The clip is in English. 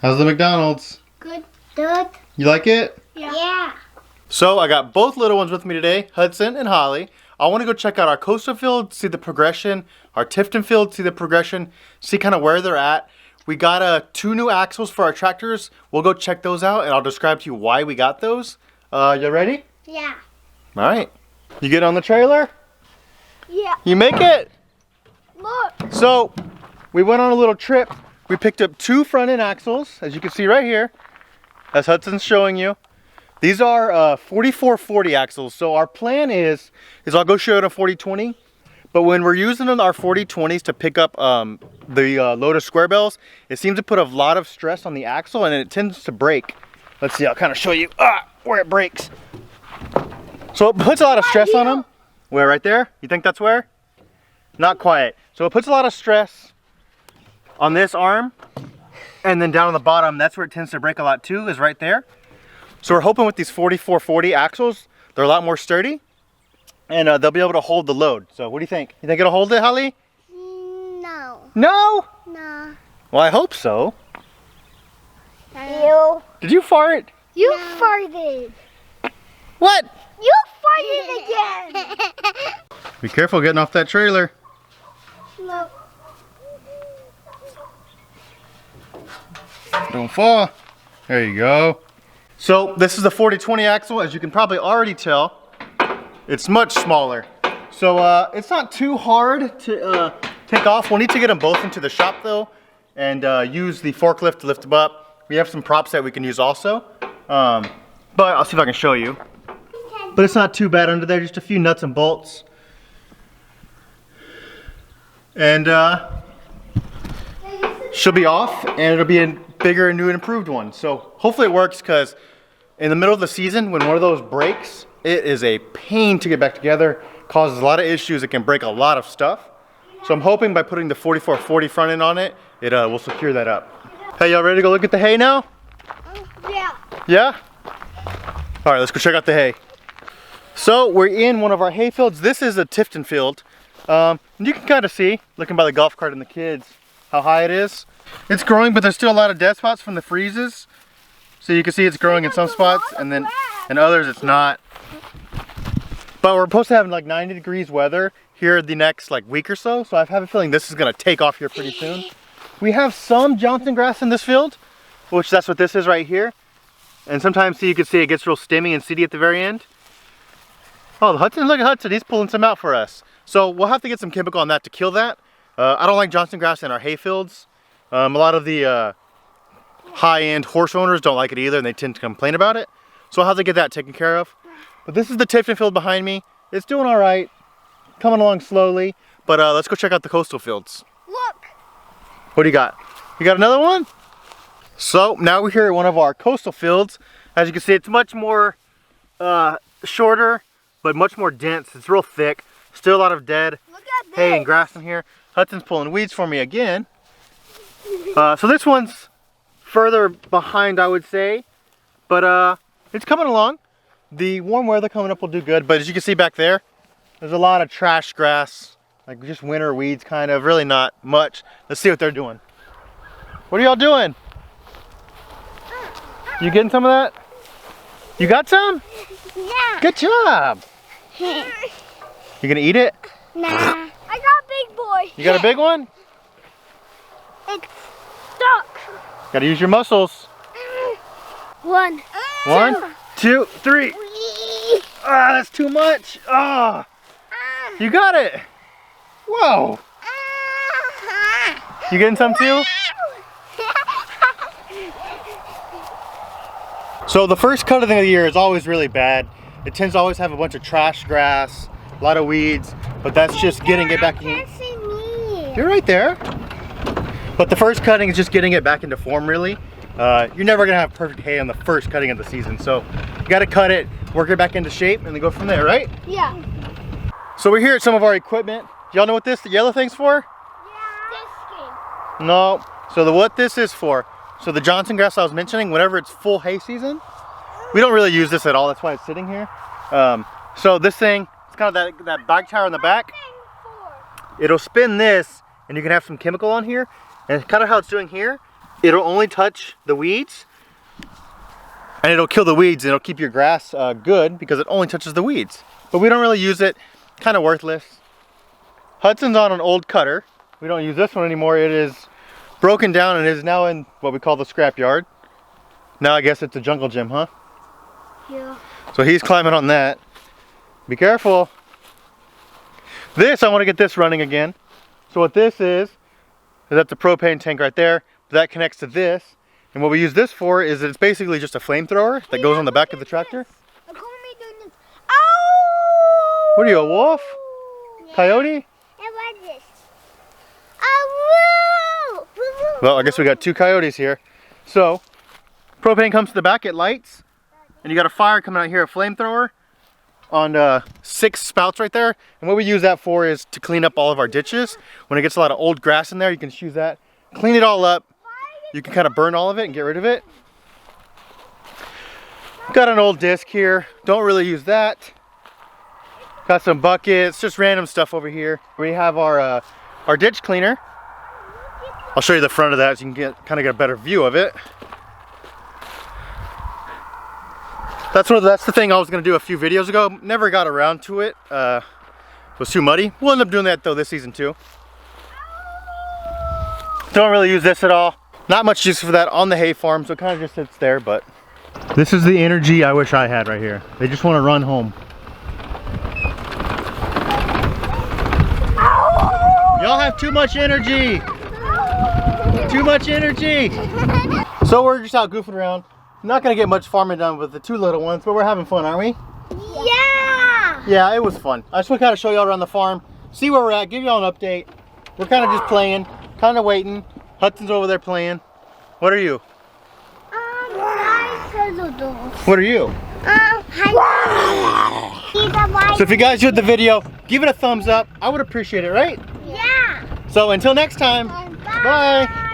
How's the McDonald's? Good. Good. You like it? Yeah. So I got both little ones with me today, Hudson and Holly. I want to go check out our coastal field, see the progression, our Tifton field, see the progression, see kind of where they're at. We got 2 new axles for our tractors. We'll go check those out and I'll describe to you why we got those. You ready? Yeah. All right. You get on the trailer? Yeah. You make it? Look. So we went on a little trip. We picked up 2 front end axles, as you can see right here, as Hudson's showing you. These are 4440 axles. So our plan is I'll go show it on 4020. But when we're using our 4020s to pick up the load of square bells, it seems to put a lot of stress on the axle and it tends to break. Let's see, I'll kind of show you where it breaks. So it puts a lot of stress on them. Where, right there? You think that's where? Not quite. So it puts a lot of stress on this arm, and then down on the bottom, that's where it tends to break a lot too, is right there. So we're hoping with these 4440 axles, they're a lot more sturdy, and they'll be able to hold the load. So what do you think? You think it'll hold it, Holly? No. No? No. Well, I hope so. You. Did you fart? You farted. What? You farted again. Be careful getting off that trailer. Look. Don't fall. There you go. So this is the 4020 axle. As you can probably already tell, it's much smaller. So it's not too hard to take off. We'll need to get them both into the shop though and use the forklift to lift them up. We have some props that we can use also. But I'll see if I can show you. But it's not too bad under there, just a few nuts and bolts. And she'll be off and it'll be a bigger and new and improved one. So hopefully it works, because in the middle of the season when one of those breaks, it is a pain to get back together, causes a lot of issues, it can break a lot of stuff. So I'm hoping by putting the 4440 front end on it, it will secure that up. Hey, y'all ready to go look at the hay now? Yeah. Yeah? All right, let's go check out the hay. So we're in one of our hay fields. This is a Tifton field. You can kind of see, looking by the golf cart and the kids, how high it is. It's growing, but there's still a lot of dead spots from the freezes. So you can see it's growing in some spots, and then in others it's not. But we're supposed to have like 90 degrees weather here the next like week or so. So I have a feeling this is gonna take off here pretty soon. We have some Johnson grass in this field, which that's what this is right here. And sometimes you can see it gets real stemmy and seedy at the very end. Oh, the Hudson, look at Hudson, he's pulling some out for us. So we'll have to get some chemical on that to kill that. I don't like Johnson grass in our hay fields. A lot of the high-end horse owners don't like it either, and they tend to complain about it. So I'll have to get that taken care of. But this is the Tifton field behind me. It's doing all right, coming along slowly. But let's go check out the coastal fields. Look. What do you got? You got another one? So now we're here at one of our coastal fields. As you can see, it's much more shorter, but much more dense. It's real thick. Still a lot of dead hay and grass in here. Hudson's pulling weeds for me again. So this one's further behind, I would say, but it's coming along. The warm weather coming up will do good, but as you can see back there, there's a lot of trash grass, like just winter weeds kind of, really not much. Let's see what they're doing. What are y'all doing? You getting some of that? You got some? Yeah. Good job. You gonna eat it? Nah. I got a big boy. You got a big one? It's stuck. Gotta use your muscles. 1. 1, 2, 3. Ah, that's too much. Ah, you got it. Whoa. You getting some too? So the first cutting of the year is always really bad. It tends to always have a bunch of trash grass, a lot of weeds, but that's just getting it back in. I can't see me. You're right there. But the first cutting is just getting it back into form, really. You're never gonna have perfect hay on the first cutting of the season, so you gotta cut it, work it back into shape, and then go from there, right? Yeah. So we're here at some of our equipment. Y'all know what the yellow thing's for? Yeah. Disking. No. So what this is for, so the Johnson grass I was mentioning, whenever it's full hay season, we don't really use this at all, that's why it's sitting here. So this thing, it's kind of that bag tire on the back. It'll spin this, and you can have some chemical on here. And kind of how it's doing here, it'll only touch the weeds, and it'll kill the weeds, and it'll keep your grass good because it only touches the weeds. But we don't really use it, kind of worthless. Hudson's on an old cutter. We don't use this one anymore. It is broken down and is now in what we call the scrap yard. Now I guess it's a jungle gym, huh? Yeah. So he's climbing on that. Be careful. This, I want to get this running again. So what this is that's a propane tank right there. That connects to this. And what we use this for is that it's basically just a flamethrower that goes on the back of the tractor. Look at me doing this. Oh! What are you, a wolf? Yeah. Coyote? And what is this? Oh, woo! Well, I guess we got two coyotes here. So, propane comes to the back, it lights. And you got a fire coming out here, a flamethrower on 6 spouts right there. And what we use that for is to clean up all of our ditches. When it gets a lot of old grass in there, you can just use that. Clean it all up. You can kind of burn all of it and get rid of it. Got an old disc here. Don't really use that. Got some buckets, just random stuff over here. We have our ditch cleaner. I'll show you the front of that so you can kind of get a better view of it. That's the thing I was going to do a few videos ago. Never got around to it. It was too muddy. We'll end up doing that though this season too. Don't really use this at all. Not much use for that on the hay farm, so it kind of just sits there, but this is the energy I wish I had right here. They just want to run home. Y'all have too much energy. Too much energy. So we're just out goofing around. Not gonna get much farming done with the 2 little ones, but we're having fun, aren't we? Yeah! Yeah, it was fun. I just want to kind of show y'all around the farm, see where we're at, give y'all an update. We're kind of just playing, kind of waiting. Hudson's over there playing. What are you? What are you? So if you guys enjoyed the video, give it a thumbs up. I would appreciate it, right? Yeah! So until next time, bye.